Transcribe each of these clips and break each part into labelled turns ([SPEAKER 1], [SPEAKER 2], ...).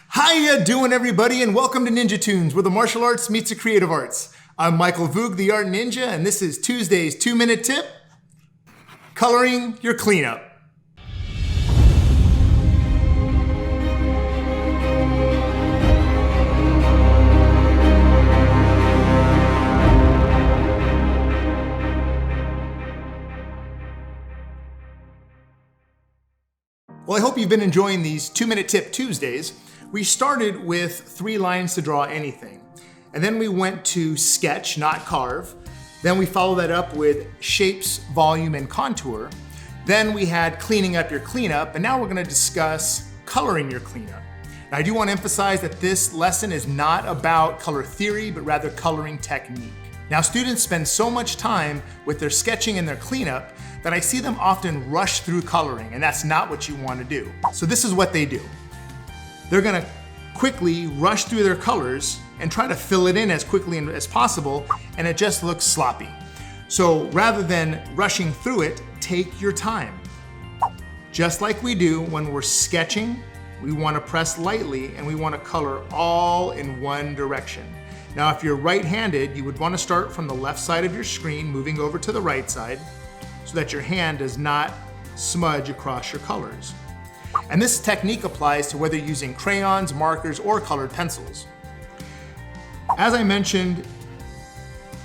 [SPEAKER 1] How ya doing, everybody, and welcome to NinjaToons, where the martial arts meets the creative arts. I'm Michael Voog, the Art Ninja, and this is Tuesday's 2-minute tip, coloring your cleanup. Well, I hope you've been enjoying these 2-minute tip Tuesdays. We started with 3 lines to draw anything, and then we went to sketch, not carve. Then we followed that up with shapes, volume, and contour. Then we had cleaning up your cleanup, and now we're gonna discuss coloring your cleanup. Now, I do want to emphasize that this lesson is not about color theory, but rather coloring technique. Now, students spend so much time with their sketching and their cleanup that I see them often rush through coloring, and that's not what you want to do. So this is what they do. They're gonna quickly rush through their colors and try to fill it in as quickly as possible, and it just looks sloppy. So rather than rushing through it, take your time. Just like we do when we're sketching, we want to press lightly and we want to color all in one direction. Now, if you're right-handed, you would want to start from the left side of your screen, moving over to the right side, so that your hand does not smudge across your colors. And this technique applies to whether you're using crayons, markers, or colored pencils. As I mentioned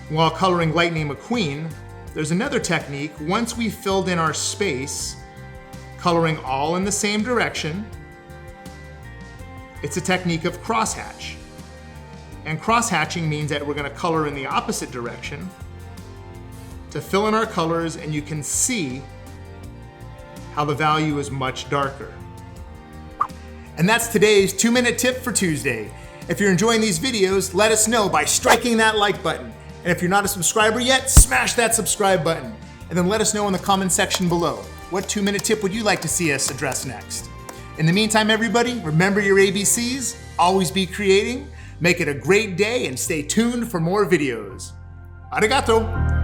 [SPEAKER 1] while coloring Lightning McQueen, there's another technique. Once we filled in our space, coloring all in the same direction, it's a technique of crosshatch. And crosshatching means that we're going to color in the opposite direction to fill in our colors, and you can see how the value is much darker. And that's today's 2-minute tip for Tuesday. If you're enjoying these videos, let us know by striking that like button. And if you're not a subscriber yet, smash that subscribe button. And then let us know in the comment section below, what 2-minute tip would you like to see us address next? In the meantime, everybody, remember your ABCs, always be creating, make it a great day, and stay tuned for more videos. Arigato!